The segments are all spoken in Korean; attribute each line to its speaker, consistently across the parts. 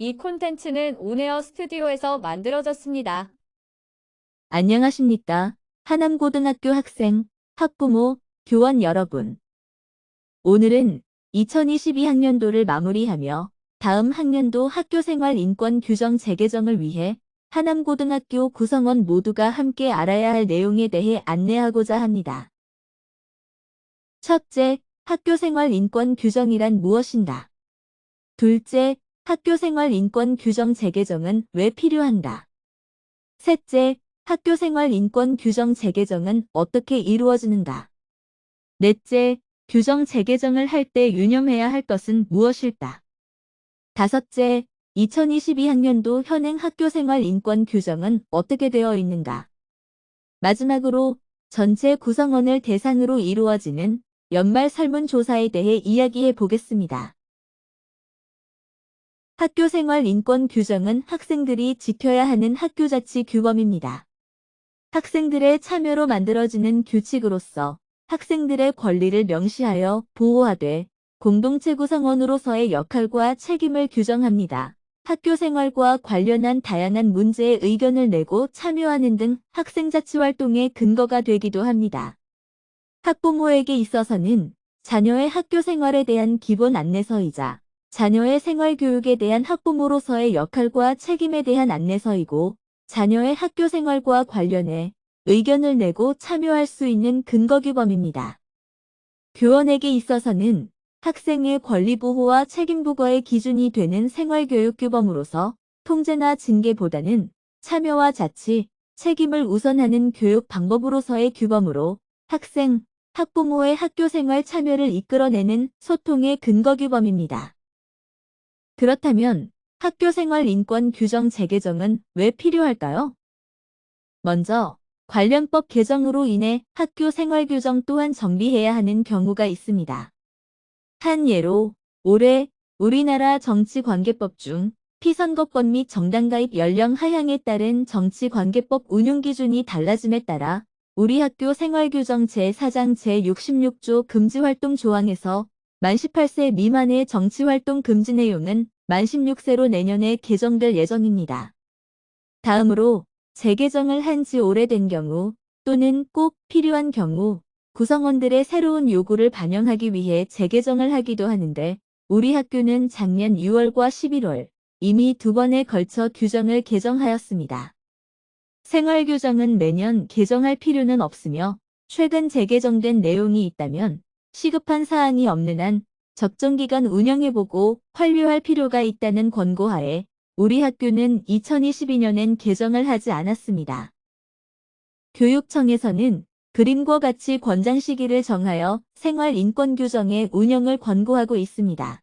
Speaker 1: 이 콘텐츠는 온에어 스튜디오에서 만들어졌습니다.
Speaker 2: 안녕하십니까. 하남고등학교 학생, 학부모, 교원 여러분. 오늘은 2022학년도를 마무리하며 다음 학년도 학교생활 인권 규정 재개정을 위해 하남고등학교 구성원 모두가 함께 알아야 할 내용에 대해 안내하고자 합니다. 첫째, 학교생활 인권 규정이란 무엇인가? 둘째, 학교생활 인권 규정 재개정은 왜 필요한가? 셋째, 학교생활 인권 규정 재개정은 어떻게 이루어지는가? 넷째, 규정 재개정을 할 때 유념해야 할 것은 무엇일까? 다섯째, 2022학년도 현행 학교생활 인권 규정은 어떻게 되어 있는가? 마지막으로 전체 구성원을 대상으로 이루어지는 연말 설문조사에 대해 이야기해 보겠습니다. 학교생활 인권 규정은 학생들이 지켜야 하는 학교자치 규범입니다. 학생들의 참여로 만들어지는 규칙으로서 학생들의 권리를 명시하여 보호하되 공동체 구성원으로서의 역할과 책임을 규정합니다. 학교 생활과 관련한 다양한 문제에 의견을 내고 참여하는 등 학생자치활동의 근거가 되기도 합니다. 학부모에게 있어서는 자녀의 학교 생활에 대한 기본 안내서이자 자녀의 생활교육에 대한 학부모로서의 역할과 책임에 대한 안내서이고 자녀의 학교 생활과 관련해 의견을 내고 참여할 수 있는 근거규범입니다. 교원에게 있어서는 학생의 권리 보호와 책임 부과의 기준이 되는 생활교육규범으로서 통제나 징계보다는 참여와 자치, 책임을 우선하는 교육 방법으로서의 규범으로 학생, 학부모의 학교 생활 참여를 이끌어내는 소통의 근거규범입니다. 그렇다면 학교생활 인권 규정 재개정은 왜 필요할까요? 먼저 관련법 개정으로 인해 학교 생활 규정 또한 정비해야 하는 경우가 있습니다. 한 예로 올해 우리나라 정치관계법 중 피선거권 및 정당가입 연령 하향에 따른 정치관계법 운용 기준이 달라짐에 따라 우리 학교 생활규정 제4장 제66조 금지활동 조항에서 만 18세 미만의 정치활동 금지 내용은 만 16세로 내년에 개정될 예정입니다. 다음으로 재개정을 한 지 오래된 경우 또는 꼭 필요한 경우 구성원들의 새로운 요구를 반영하기 위해 재개정을 하기도 하는데 우리 학교는 작년 6월과 11월 이미 두 번에 걸쳐 규정을 개정하였습니다. 생활규정은 매년 개정할 필요는 없으며 최근 재개정된 내용이 있다면 시급한 사항이 없는 한 적정기간 운영해보고 완료할 필요가 있다는 권고하에 우리 학교는 2022년엔 개정을 하지 않았습니다. 교육청에서는 그림과 같이 권장 시기를 정하여 생활인권 규정의 운영을 권고하고 있습니다.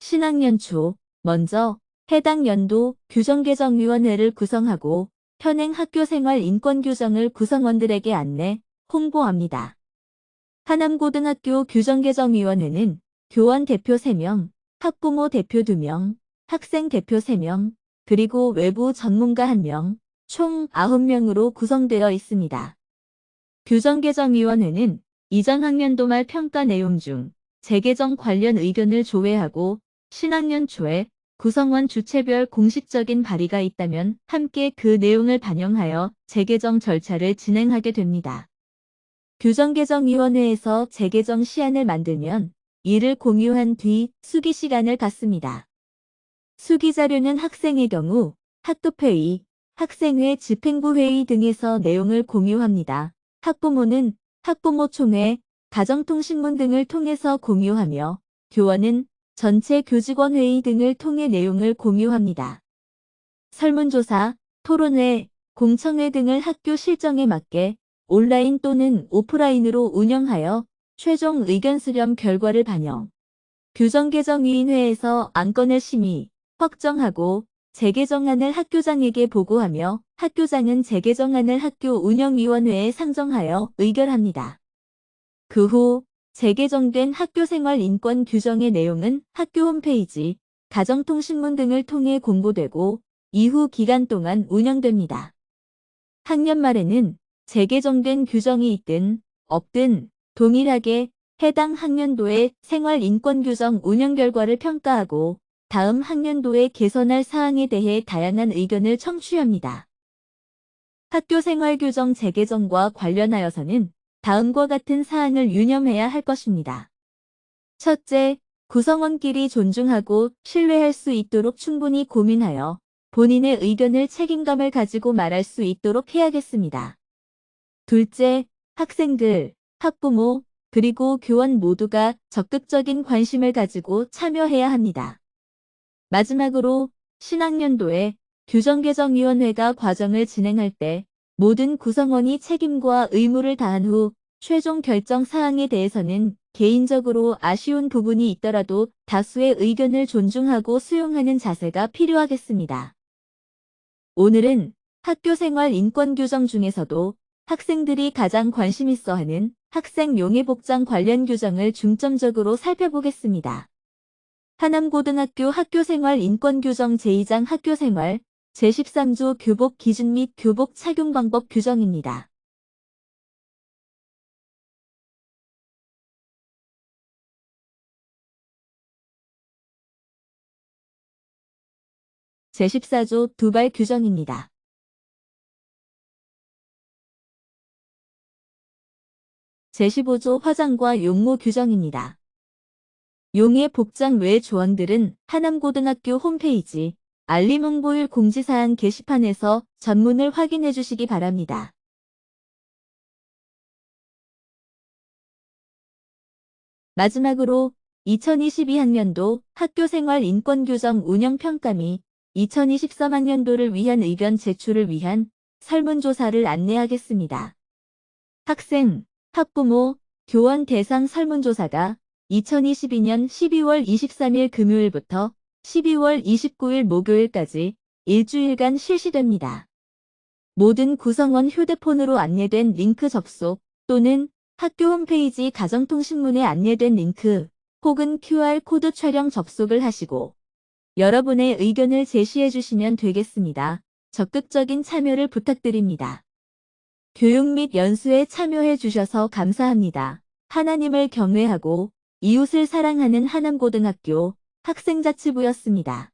Speaker 2: 신학년 초 먼저 해당 연도 규정개정위원회를 구성하고 현행 학교생활 인권 규정을 구성원들에게 안내, 홍보합니다. 하남고등학교 규정개정위원회는 교원 대표 3명, 학부모 대표 2명, 학생 대표 3명, 그리고 외부 전문가 1명, 총 9명으로 구성되어 있습니다. 규정개정위원회는 이전 학년도 말 평가 내용 중 재개정 관련 의견을 조회하고 신학년 초에 구성원 주체별 공식적인 발의가 있다면 함께 그 내용을 반영하여 재개정 절차를 진행하게 됩니다. 규정개정위원회에서 재개정 시안을 만들면 이를 공유한 뒤 수기 시간을 갖습니다. 수기 자료는 학생의 경우 학급회의, 학생회 집행부회의 등에서 내용을 공유합니다. 학부모는 학부모총회, 가정통신문 등을 통해서 공유하며 교원은 전체 교직원 회의 등을 통해 내용을 공유합니다. 설문조사, 토론회, 공청회 등을 학교 실정에 맞게 온라인 또는 오프라인으로 운영하여 최종 의견 수렴 결과를 반영. 규정개정위원회에서 안건을 심의, 확정하고 재개정안을 학교장에게 보고하며 학교장은 재개정안을 학교 운영위원회에 상정하여 의결합니다. 그 후 재개정된 학교생활 인권 규정의 내용은 학교 홈페이지, 가정통신문 등을 통해 공고되고 이후 기간 동안 운영됩니다. 학년 말에는 재개정된 규정이 있든 없든 동일하게 해당 학년도의 생활인권 규정 운영 결과를 평가하고 다음 학년도에 개선할 사항에 대해 다양한 의견을 청취합니다. 학교생활규정 재개정과 관련하여서는 다음과 같은 사항을 유념해야 할 것입니다. 첫째, 구성원끼리 존중하고 신뢰할 수 있도록 충분히 고민하여 본인의 의견을 책임감을 가지고 말할 수 있도록 해야겠습니다. 둘째, 학생들, 학부모, 그리고 교원 모두가 적극적인 관심을 가지고 참여해야 합니다. 마지막으로 신학년도에 규정개정위원회가 과정을 진행할 때 모든 구성원이 책임과 의무를 다한 후 최종 결정 사항에 대해서는 개인적으로 아쉬운 부분이 있더라도 다수의 의견을 존중하고 수용하는 자세가 필요하겠습니다. 오늘은 학교생활 인권 규정 중에서도 학생들이 가장 관심 있어 하는 학생 용해복장 관련 규정을 중점적으로 살펴보겠습니다. 하남고등학교 학교생활 인권규정 제2장 학교생활 제13조 교복 기준 및 교복 착용 방법 규정입니다. 제14조 두발 규정입니다. 제15조 화장과 용모 규정입니다. 용해 복장 외 조항들은 하남고등학교 홈페이지 알림홍보일 공지사항 게시판에서 전문을 확인해 주시기 바랍니다. 마지막으로 2022학년도 학교생활 인권규정 운영평가 및 2023학년도를 위한 의견 제출을 위한 설문조사를 안내하겠습니다. 학생, 학부모, 교원 대상 설문조사가 2022년 12월 23일 금요일부터 12월 29일 목요일까지 일주일간 실시됩니다. 모든 구성원 휴대폰으로 안내된 링크 접속 또는 학교 홈페이지 가정통신문에 안내된 링크 혹은 QR코드 촬영 접속을 하시고 여러분의 의견을 제시해 주시면 되겠습니다. 적극적인 참여를 부탁드립니다. 교육 및 연수에 참여해 주셔서 감사합니다. 하나님을 경외하고 이웃을 사랑하는 하남고등학교 학생자치부였습니다.